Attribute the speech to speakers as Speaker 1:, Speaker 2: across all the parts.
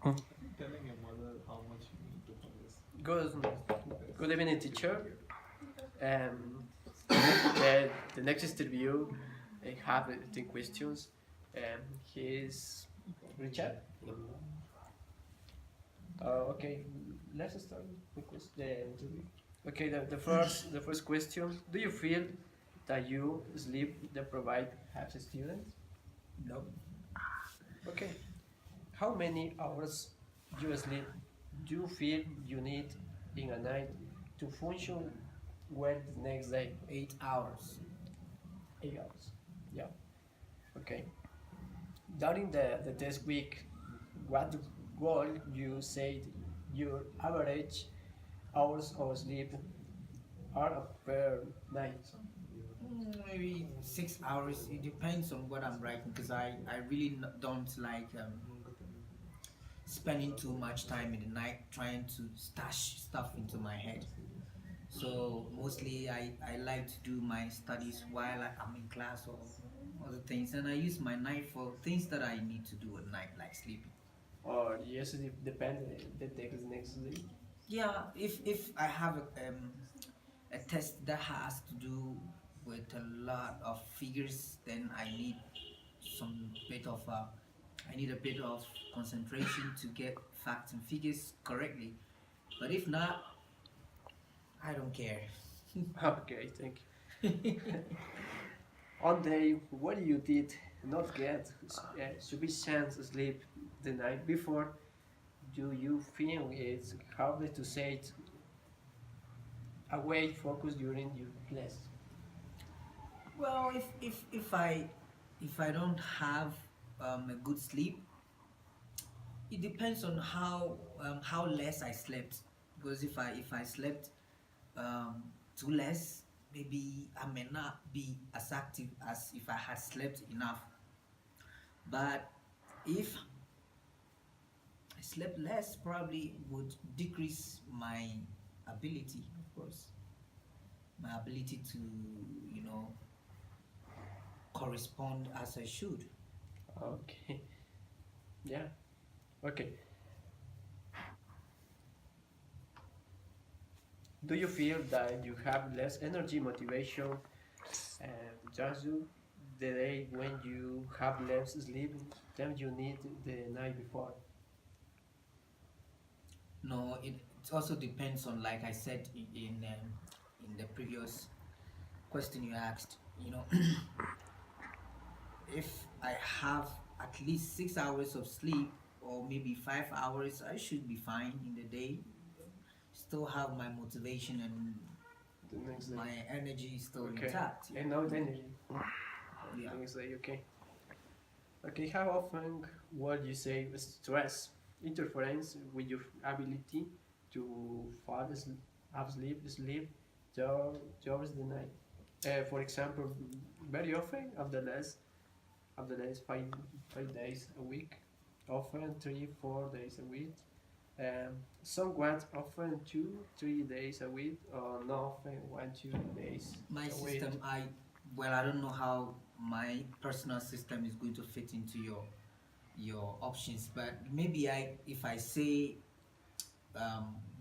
Speaker 1: Telling your mother how much you need to focus.
Speaker 2: Good, good evening, teacher. Um, the next interview, I have 10 questions. He's Richard. Okay, let's start with the interview. Okay, the first question. Do you feel that you sleep deprived as a student?
Speaker 3: No.
Speaker 2: Okay. How many hours you sleep do you feel you need in a night to function well the next day?
Speaker 3: 8 hours.
Speaker 2: 8 hours. Yeah. Okay. During the test week, what goal you said your average hours of sleep are per night?
Speaker 3: Maybe 6 hours. It depends on what I'm writing because I really don't like spending too much time in the night trying to stash stuff into my head. So mostly I like to do my studies while I'm in class or other things, and I use my night for things that I need to do at night, like sleeping.
Speaker 2: Or yes, it depends the next day.
Speaker 3: Yeah, if I have a test that has to do with a lot of figures, then some bit of I need a bit of concentration to get facts and figures correctly. But if not, I don't care.
Speaker 2: Okay, thank you. On day what you did not get sufficient sleep the night before, do you feel it's harder to set away focus during your class?
Speaker 3: Well, if I don't have a good sleep, it depends on how less I slept. Because if I slept too less, maybe I may not be as active as if I had slept enough. But if I slept less, probably would decrease my ability, of course, my ability to you know correspond as I should.
Speaker 2: Okay, yeah, okay. Do you feel that you have less energy, motivation, just you the day when you have less sleep than you need the night before?
Speaker 3: No, it also depends on, like I said in the previous question you asked. If I have at least 6 hours of sleep or maybe 5 hours, I should be fine in the day. Still have my motivation and
Speaker 2: The next day.
Speaker 3: my energy is still
Speaker 2: Okay.
Speaker 3: intact.
Speaker 2: And now the energy.
Speaker 3: Yeah.
Speaker 2: The next day, okay. Okay, how often would you say stress interference with your ability to fall asleep, have sleep towards the night? For example, very often of the last 5 days a week, often 3 4 days a week, somewhat often 2 3 days a week, or not often 1 2 days
Speaker 3: My
Speaker 2: a week.
Speaker 3: system, I don't know how my personal system is going to fit into your options, but maybe if I say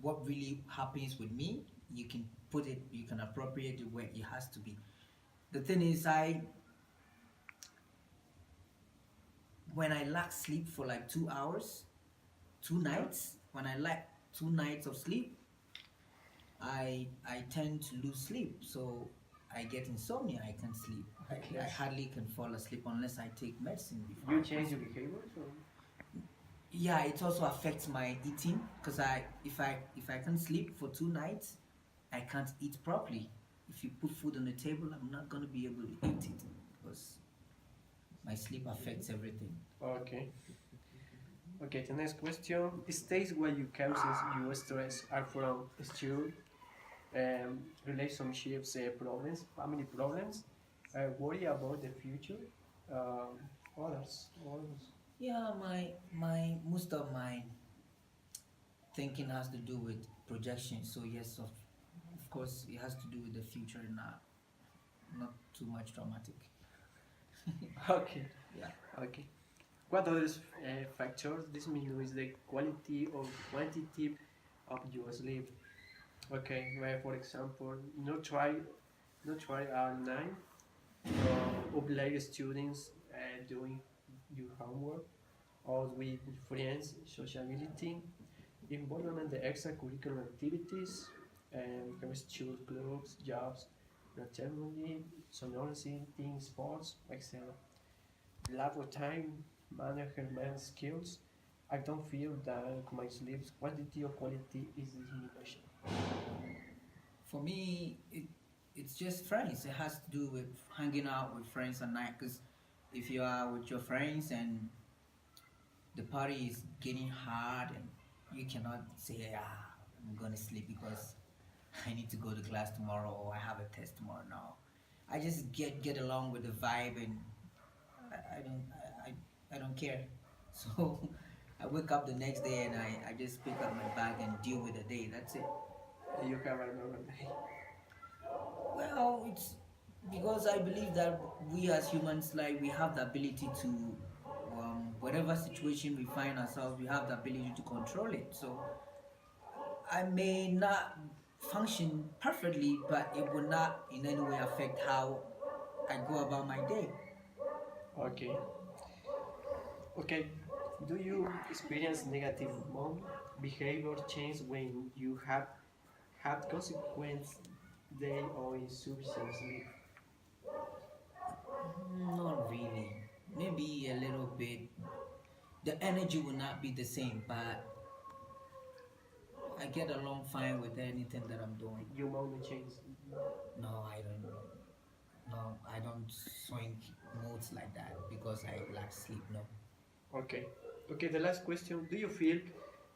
Speaker 3: what really happens with me, you can appropriate it where it has to be. The thing is, when I lack sleep for like 2 hours, two
Speaker 2: Yeah.
Speaker 3: nights, when I lack 2 nights of sleep, I tend to lose sleep. So I get insomnia. I can't sleep. I
Speaker 2: Yes.
Speaker 3: hardly can fall asleep unless I take medicine before
Speaker 2: You
Speaker 3: I go to
Speaker 2: change your
Speaker 3: sleep.
Speaker 2: behavior, so
Speaker 3: Yeah, it also affects my eating because if I can't sleep for 2 nights, I can't eat properly. If you put food on the table, I'm not gonna be able to eat it because my sleep affects everything.
Speaker 2: okay. Okay, the next question. States where you causes your stress are from school, relationships problems, family problems, worry about the future, um, others.
Speaker 3: Yeah, my most of my thinking has to do with projection. So yes, of course, it has to do with the future, not too much dramatic.
Speaker 2: Okay,
Speaker 3: Yeah.
Speaker 2: okay. What other factors disminuis the quality or quantity of your sleep? Okay, well, for example, not try all night, oblige students doing your homework, or with friends, sociability, involvement in the extracurricular activities, school clubs, jobs, fraternity, sonority, team sports, etc. Lack of time, management skills. I don't feel that my sleep quantity or quality is diminished.
Speaker 3: For me, it's just friends. It has to do with hanging out with friends at night. Because if you are with your friends and the party is getting hard and you cannot say, I'm gonna sleep because I need to go to class tomorrow or I have a test tomorrow. No, I just get along with the vibe and I don't care. So I wake up the next day and I just pick up my bag and deal with the day. That's it.
Speaker 2: You have a normal day.
Speaker 3: Well, it's because I believe that we as humans, like, we have the ability to, whatever situation we find ourselves, we have the ability to control it. So I may not function perfectly, but it will not in any way affect how I go about my day.
Speaker 2: Okay. Okay. Do you experience negative mood behavior change when you have had consequence day or insufficient sleep?
Speaker 3: Not really. Maybe a little bit. The energy will not be the same, but I get along fine with anything that I'm doing.
Speaker 2: Your mood change.
Speaker 3: No, I don't. No, I don't swing moods like that because I lack sleep. No,
Speaker 2: Okay. Okay. The last question: do you feel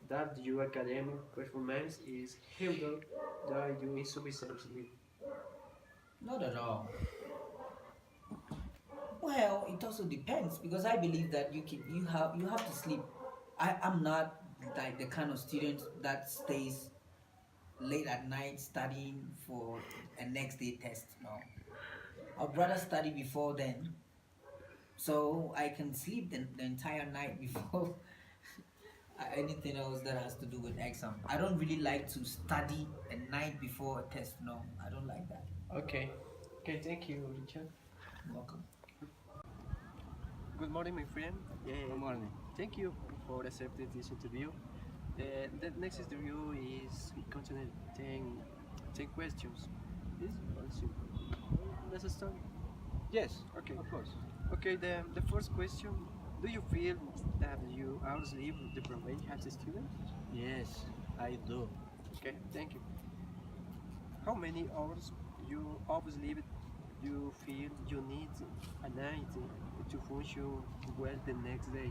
Speaker 2: that your academic performance is hindered by your insufficient sleep?
Speaker 3: not at all. Well, it also depends because I believe that you have to sleep. I'm not like the kind of student that stays late at night studying for a next day test. No, I'd rather study before then so I can sleep the entire night before anything else that has to do with exam. I don't really like to study a night before a test. No, I don't like that.
Speaker 2: Okay. Okay. Thank you, Richard.
Speaker 3: Welcome.
Speaker 2: Good morning, my friend.
Speaker 4: Good morning.
Speaker 2: Thank you for accepting this interview. The next interview is contains 10 questions. This is very simple. Let's start.
Speaker 4: Yes,
Speaker 2: Okay.
Speaker 4: of course.
Speaker 2: Okay, the first question. Do you feel that you are sleep deprived as a student?
Speaker 4: Yes, I do.
Speaker 2: Okay, thank you. How many hours you of sleep you feel you need a night to function well the next day?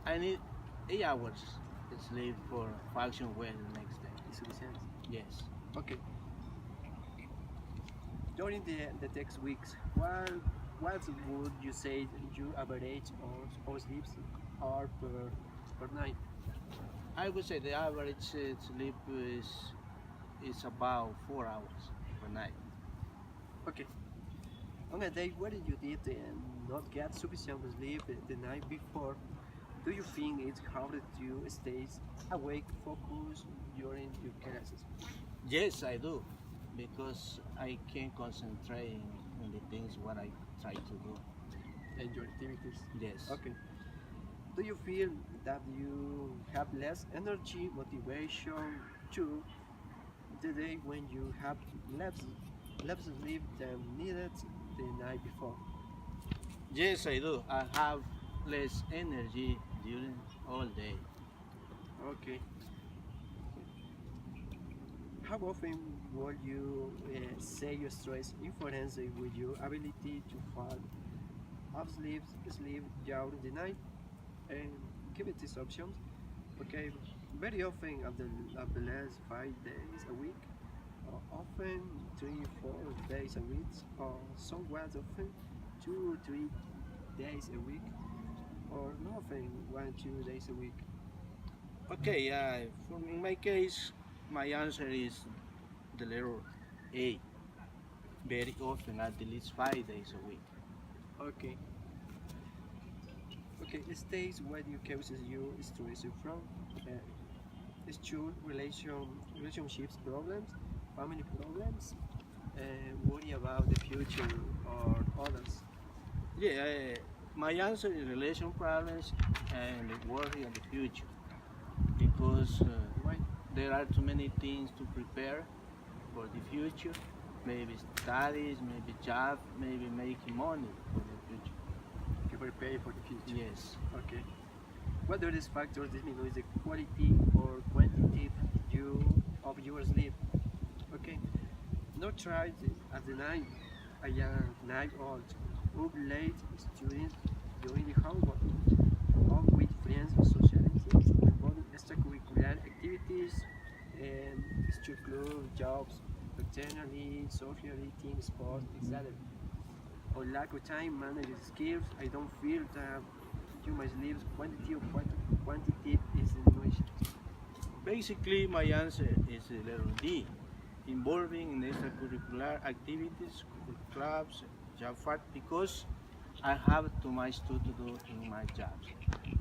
Speaker 4: I need 8 hours sleep for function well the next day.
Speaker 2: Is sufficient?
Speaker 4: Yes.
Speaker 2: Okay. During the next weeks, what would you say you average or sleeps are per night?
Speaker 4: I would say the average sleep is about 4 hours per night.
Speaker 2: Okay. On a day where you did not get sufficient sleep the night before, do you think it's harder to stay awake, focus during your classes?
Speaker 4: Yes, I do, because I can concentrate on the things what I try to do.
Speaker 2: And your activities?
Speaker 4: Yes.
Speaker 2: Okay. Do you feel that you have less energy, motivation to the day when you have less sleep than needed the night before?
Speaker 4: Yes, I do. I have less energy during all day.
Speaker 2: Okay. How often would you say your stress influences with your ability to fall sleep during the night? And give it these options. Okay, very often at the last 5 days a week, or often 3 4 days a week, or somewhat often 2 3 days a week, or nothing 1 2 days a week.
Speaker 4: Okay, in my case, my answer is the letter A. Very often, at least 5 days a week.
Speaker 2: Okay. Okay, states what you causes you stress from school relationships problems, family problems, worry about the future or others.
Speaker 4: Yeah, my answer is relation problems and worry in the future because
Speaker 2: Why?
Speaker 4: there are too many things to prepare for the future. Maybe studies, maybe job, maybe making money for the future.
Speaker 2: To prepare for the future.
Speaker 4: Yes.
Speaker 2: Okay. What are these factors distinguish the quality or quantity of your sleep? Okay. Not try at the night. I am night old. Up late students during the homework. Out with friends socialities, involving extracurricular activities, school club, jobs, fraternity, social eating, sports, etc. Or lack of time managing skills, I don't feel that you must leave quantity or quantity is diminished.
Speaker 4: Basically, my answer is letter D, involving in extracurricular activities, clubs, job fair, because I have too much to do in my jobs.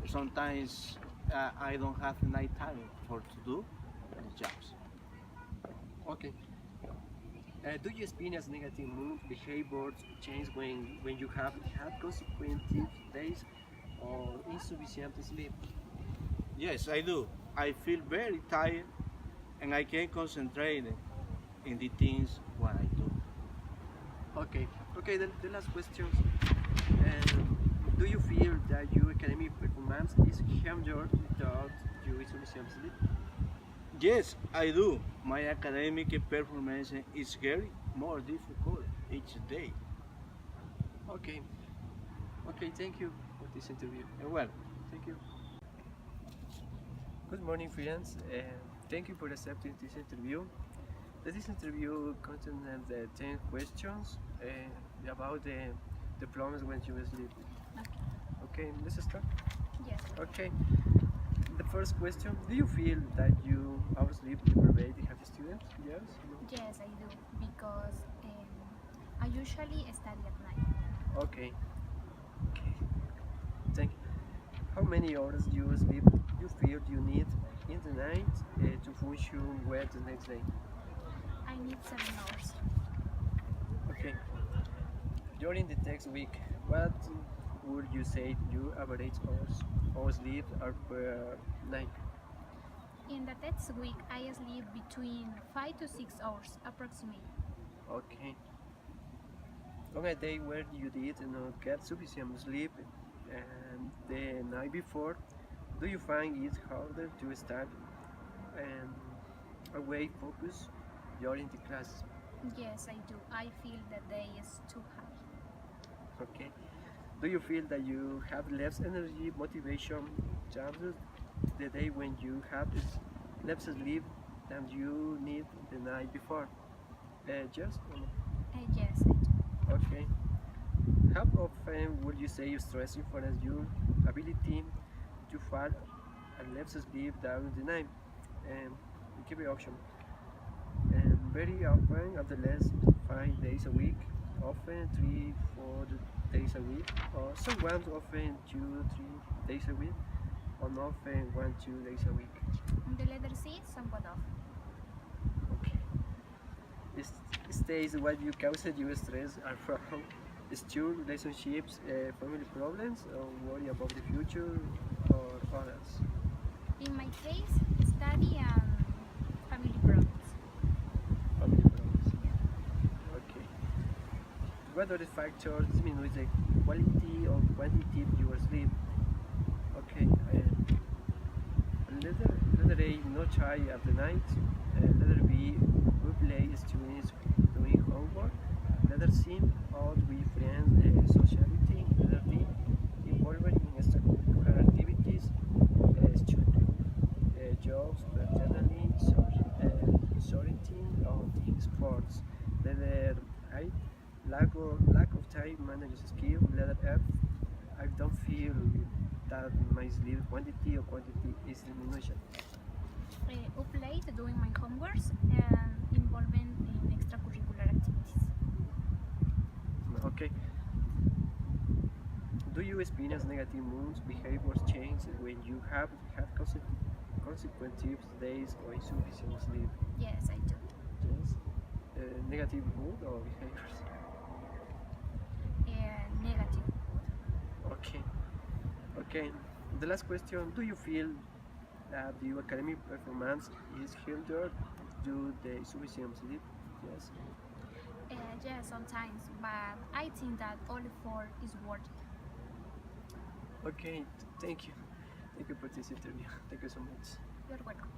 Speaker 4: Sometimes I don't have enough time for to do the jobs.
Speaker 2: Okay. Do you experience negative mood behavior change when you have had consequentive days or insufficient sleep?
Speaker 4: Yes, I do. I feel very tired and I can't concentrate in the things what I do.
Speaker 2: Okay. Okay. The last question. Do you feel that your academic performance is hindered without your insufficient sleep?
Speaker 4: Yes, I do. My academic performance is getting more difficult each day.
Speaker 2: Okay. Okay. Thank you for this interview.
Speaker 4: Well,
Speaker 2: Thank you. Good morning, friends. Thank you for accepting this interview. This interview contains the 10 questions about the problems when you sleep. Okay, let's start.
Speaker 5: Yes.
Speaker 2: Okay. The first question: do you feel that you oversleep deprived as a student? Yes. No?
Speaker 5: Yes, I do because I usually study at night.
Speaker 2: Okay. Okay. Thank you. How many hours do you sleep you feel you need in the night to function well the next day?
Speaker 5: I need 7 hours.
Speaker 2: Okay. During the next week, what would you say your average hours sleep are per night?
Speaker 5: In the next week, I sleep between 5 to 6 hours approximately.
Speaker 2: Okay. On a day where you did not get sufficient sleep and the night before, do you find it harder to start and away focus during the class?
Speaker 5: Yes, I do. I feel the day is too high.
Speaker 2: Okay. Do you feel that you have less energy, motivation, chances the day when you have less sleep than you need the night before? Yes or no?
Speaker 5: Yes, I do.
Speaker 2: Okay. How often would you say you stress influence your ability to fall and less sleep during the night? Give you option. Very often, at the least 5 days a week, often 3, 4 days a week, or sometimes often 2, 3 days a week, or often 1, 2 days a week.
Speaker 5: The letter C, somewhat off.
Speaker 2: Okay. It states what you caused your stress are from school, relationships, family problems, or worry about the future, or others.
Speaker 5: In my case, study and family problems.
Speaker 2: Family problems. Okay. What other factors diminish the quality or quantity of your sleep? Okay. Letter A, no try at the night. Letter B, play students doing homework. Letter C, out with friends, sociality. Letter D, involved in extracurricular activities, student jobs, fraternity, sorority, or team sports. Letter I, lack of time management skill. Letter F, I don't feel that my sleep quantity or quantity is diminished.
Speaker 5: Up late doing my homeworks and involvement in extracurricular activities.
Speaker 2: Okay. do you experience negative moods, behaviors change when you have had consecutive days or insufficient sleep?
Speaker 5: Yes, I do.
Speaker 2: Yes. Negative mood or behaviors?
Speaker 5: Negative.
Speaker 2: Okay. Okay. The last question: do you feel that your academic performance is hindered due to insufficient sleep? Yes.
Speaker 5: Yes, sometimes, but I think that all effort is worth it.
Speaker 2: Okay. Thank you. Thank you for this interview. Thank you so much.
Speaker 5: You're welcome.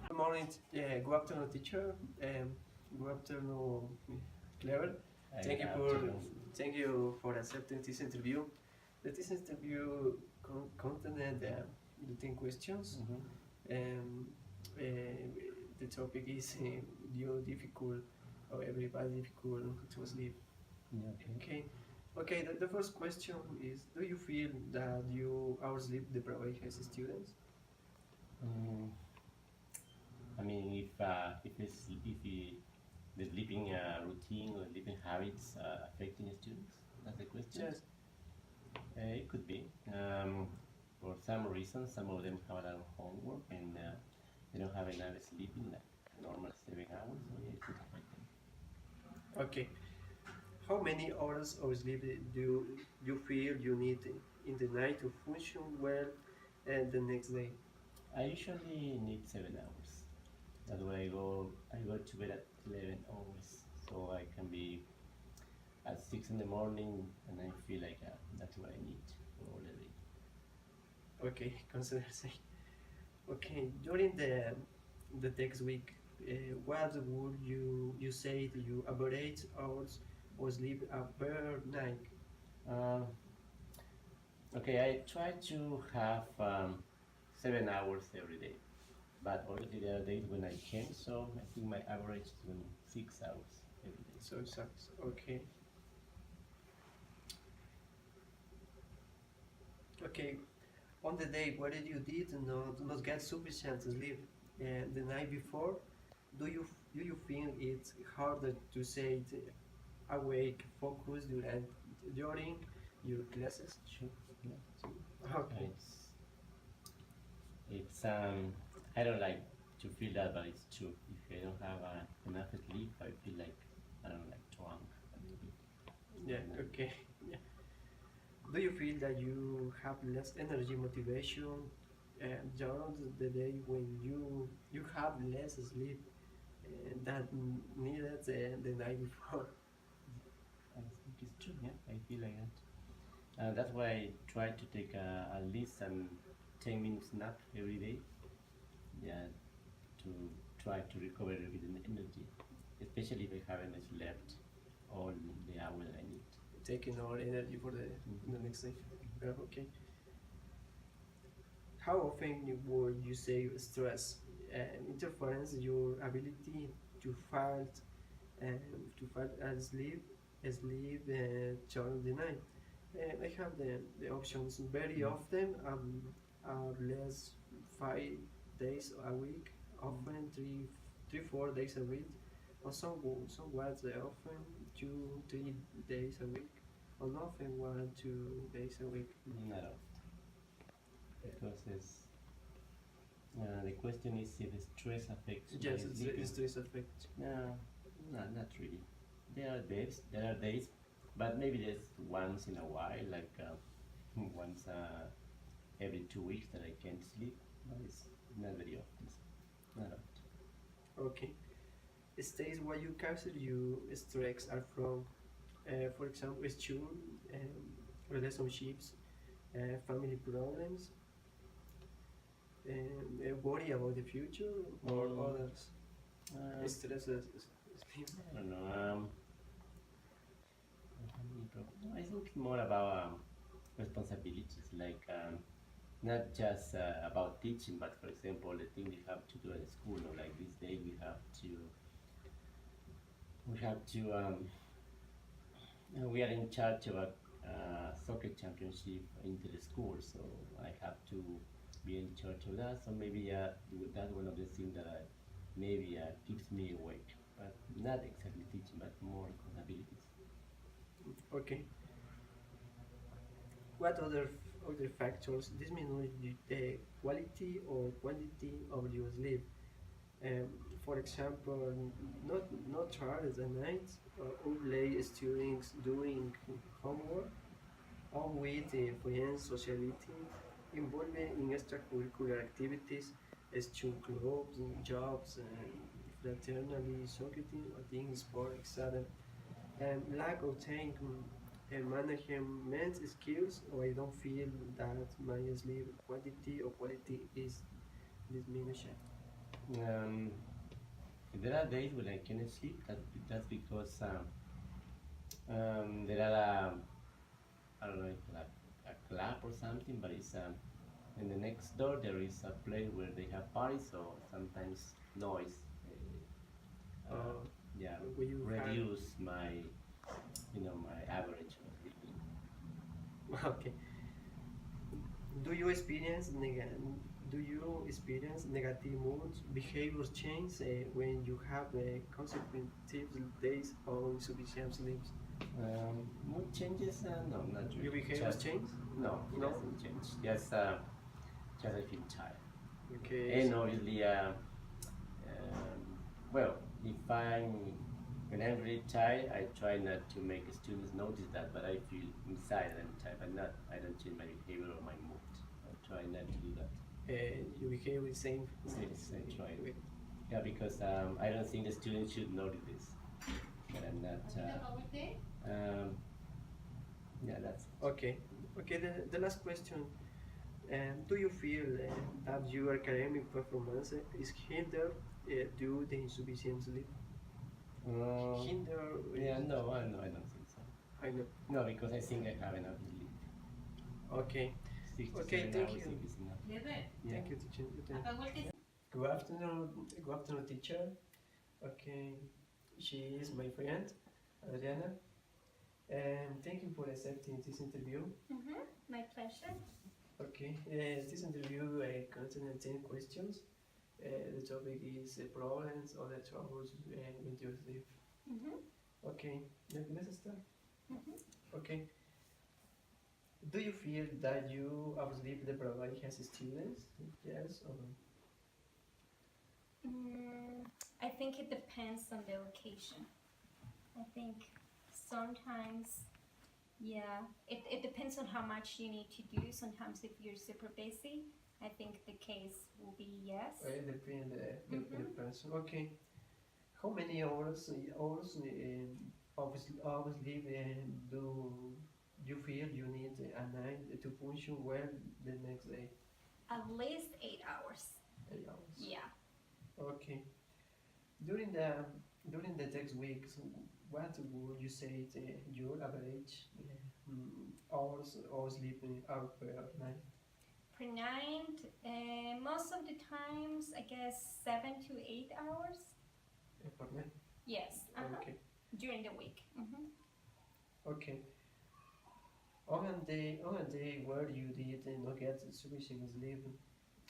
Speaker 2: Good morning. Good afternoon, teacher. Good afternoon, Clever. Thank you for accepting this interview. This interview contained the 10 questions. Um, uh, the topic is you difficult or everybody difficult to sleep. Okay. Okay. The first question is: do you feel that you are sleep deprived as students?
Speaker 6: I mean, if the sleeping routine or sleeping habits affecting students, that's the question.
Speaker 2: Yes.
Speaker 6: It could be. For some reasons, some of them have a lot of homework and they don't have enough sleeping, like normal 7 hours, so yeah, it could affect them.
Speaker 2: Okay. How many hours of sleep do you feel you need in the night to function well and the next day?
Speaker 6: I usually need 7 hours. That's why I go to bed at 11 hours, so I can be at 6 in the morning, and I feel like that's what I need for all the day.
Speaker 2: Okay, consider say. Okay, during the next week, what would you say to you average hours of sleep per night?
Speaker 6: Okay, I try to have 7 hours every day, but obviously there are days when I can't, so I think my average is 6 hours every day.
Speaker 2: So it sucks. Okay. Okay. On the day where you did not get sufficient sleep the night before, do you think it's harder to stay awake, focus during your classes?
Speaker 6: Sure. Yeah.
Speaker 2: Okay.
Speaker 6: It's I don't like to feel that, but it's true. If I don't have enough sleep, I feel like I don't know, like drunk a little bit.
Speaker 2: Yeah. Okay. Yeah. Do you feel that you have less energy, motivation during the day when you have less sleep than needed the night before?
Speaker 6: I think it's true. Yeah, I feel like that. That's why I try to take at least 10 minutes nap every day. Yeah, to try to recover a bit of energy, especially if I haven't slept all the hour that I need.
Speaker 2: Taking our energy for the next day. Okay. How often would you say stress interferes your ability to fall asleep during the night? I have the options very often are less 5 days a week, often 4 days a week, or somewhat often 2-3 days a week, or often 1-2 days a week.
Speaker 6: Not often, because the question is if stress affects my
Speaker 2: Yes,
Speaker 6: sleeping.
Speaker 2: it's stress effect.
Speaker 6: No, not really. There are days, but maybe there's once in a while, like once every 2 weeks that I can't sleep, but it's not very often. Not often.
Speaker 2: Okay. States where you consider you stress are from, for example, school, relationships, family problems, worry about the future, or others. Stresses.
Speaker 6: I don't know. No, I think it's more about responsibilities, like not just about teaching, but for example, the thing we have to do at school, or like this day we are in charge of a soccer championship into the school, so I have to be in charge of that. So maybe that's one of the things that maybe keeps me awake, but not exactly teaching, but more responsibilities.
Speaker 2: Okay. what other factors disminute the quality or quantity of your sleep? For example, not hard at night, or late students doing homework, or with friends sociality, involved in extracurricular activities, school clubs, jobs, fraternally, soccer team, or team sport, etc. Lack of time and management skills, or I don't feel that my sleep quantity or quality is diminishing.
Speaker 6: Um, there are days when I cannot sleep. That's because there are I don't know, like a club or something, but it's in the next door there is a place where they have parties, so sometimes noise.
Speaker 2: Uh,
Speaker 6: Yeah,
Speaker 2: Will you
Speaker 6: reduce my my average of sleeping.
Speaker 2: okay. Do you experience negative moods, behaviors change when you have consecutive days of insufficient sleep?
Speaker 6: Mood changes? No, not really.
Speaker 2: Your behaviors
Speaker 6: Just-
Speaker 2: change?
Speaker 6: No, it
Speaker 2: No?
Speaker 6: doesn't change. Just I feel tired.
Speaker 2: Okay.
Speaker 6: And obviously, well, if I'm when I'm really tired, I try not to make students notice that, but I feel inside I'm tired, but not. I don't change my behavior or my mood. I try not to do that.
Speaker 2: You behave the same.
Speaker 6: Same, try. Yeah, because I don't think the students should notice this. But I'm not. Yeah, that's.
Speaker 2: Okay. Okay. The last question. Do you feel that your academic performance is hindered due to insufficient sleep? Hinder?
Speaker 6: Yeah, no, I don't think so.
Speaker 2: I know.
Speaker 6: No, because I think I have enough sleep.
Speaker 2: Okay.
Speaker 6: 6 to
Speaker 2: Okay,
Speaker 6: 7
Speaker 2: thank
Speaker 6: hours
Speaker 2: you.
Speaker 6: I think is enough. Yeah.
Speaker 2: Thank you, teacher. Good afternoon, teacher. Okay, she is my friend, Adriana. And thank you for accepting this interview.
Speaker 5: My pleasure.
Speaker 2: Okay, this interview contains 10 questions. The topic is problems or the troubles with your sleep. Okay, let's start. Okay. Do you feel that you sleep deprived as students? Yes or no?
Speaker 7: I think it depends on the location. I think sometimes, yeah, it depends on how much you need to do. Sometimes if you're super busy, I think the case will be yes.
Speaker 2: It depends the person. Okay. How many hours of sleep do you feel you need a night to function well the next day?
Speaker 7: At least 8 hours.
Speaker 2: 8 hours.
Speaker 7: Yeah.
Speaker 2: Okay. During the next weeks, what would you say your average hours of sleeping out per night?
Speaker 7: Per night, most of the times, I guess 7 to 8 hours.
Speaker 2: Per night.
Speaker 7: Yes.
Speaker 2: Okay.
Speaker 7: During the week.
Speaker 2: Okay. On a day where you did not get sufficient sleep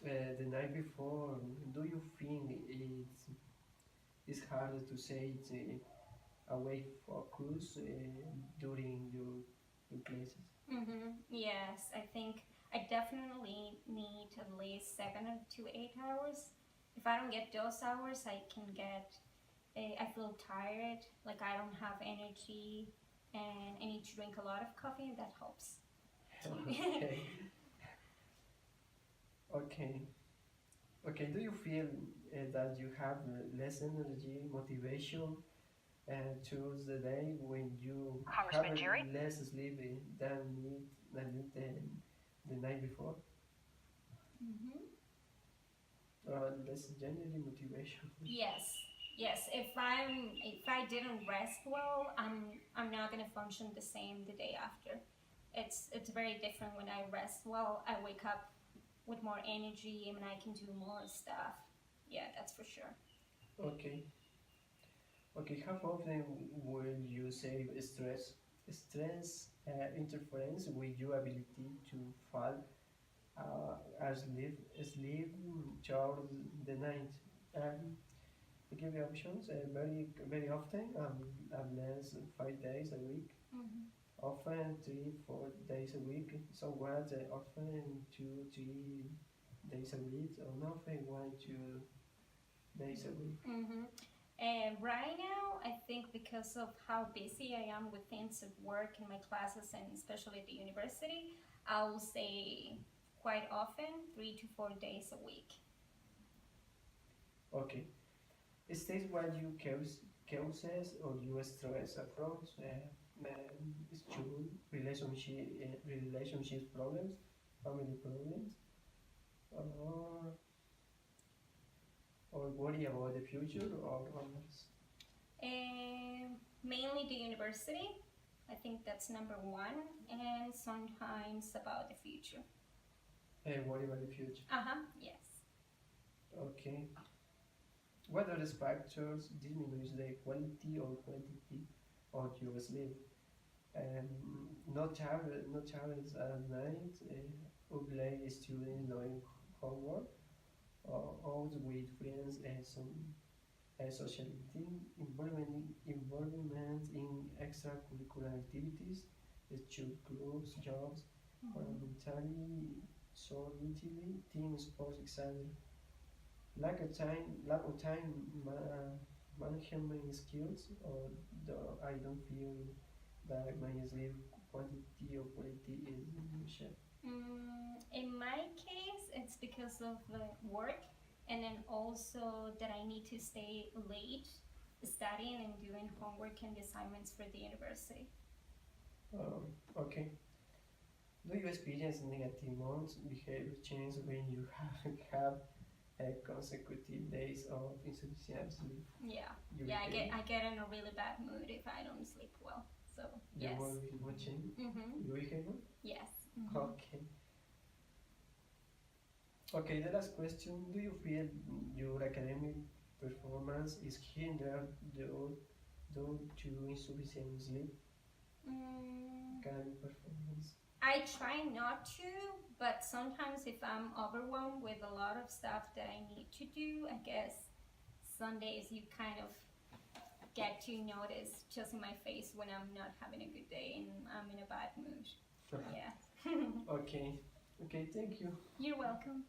Speaker 2: the night before, do you think it's harder to say awake focus during your classes?
Speaker 7: Yes, I think I definitely need at least 7 to 8 hours. If I don't get those hours, I feel tired, like I don't have energy, and I need to drink a lot of coffee, and that helps.
Speaker 2: Okay. Okay. Okay. Do you feel that you have less energy, motivation, towards the day when you
Speaker 8: Congressman
Speaker 2: have
Speaker 8: Jerry?
Speaker 2: less sleep than the night before? Less generally motivation.
Speaker 7: Yes. If I didn't rest well, I'm not gonna function the same the day after. It's very different when I rest well. I wake up with more energy and I can do more stuff. Yeah, that's for sure.
Speaker 2: Okay. Okay. How often will you say stress? Stress interference with your ability to fall sleep throughout the night. I give you options very often, unless 5 days a week. often 3-4 days a week. Someone often 2-3 days a week, or nothing 1-2 days a week.
Speaker 7: And right now, I think because of how busy I am with things at work and my classes, and especially at the university, I will say quite often 3 to 4 days a week.
Speaker 2: Okay. State what you causes or you stress approach school relationships problems, family problems, or worry about the future or others.
Speaker 7: Mainly the university. I think that's number one, and sometimes about the future.
Speaker 2: Worry about the future.
Speaker 7: Yes.
Speaker 2: Okay. What are the factors diminish the quality or quantity of your sleep? Not travels at night, oblige students doing homework, or out with friends and some sociality, involvement in extracurricular activities, school clubs, jobs, parliamentary, solitary, team sports, etc. Lack of time management skills, or I don't feel that my sleep quantity or quality is diminished.
Speaker 7: In my case, it's because of work, and then also that I need to stay late studying and doing homework and assignments for the university.
Speaker 2: Okay. Do you experience negative moods, behavior change when you have consecutive days of insufficient sleep?
Speaker 7: Yeah,
Speaker 2: You
Speaker 7: yeah.
Speaker 2: behave-
Speaker 7: I get in a really bad mood if I don't sleep well. So
Speaker 2: Your
Speaker 7: yes.
Speaker 2: mood will change. Your behavior?
Speaker 7: Yes.
Speaker 2: Okay. Okay, the last question. Do you feel your academic performance is hindered due to insufficient sleep? Academic performance.
Speaker 7: I try not to, but sometimes if I'm overwhelmed with a lot of stuff that I need to do, I guess some days you kind of get to notice just in my face when I'm not having a good day and I'm in a bad mood. Yeah.
Speaker 2: Okay. Okay, thank you.
Speaker 7: You're welcome.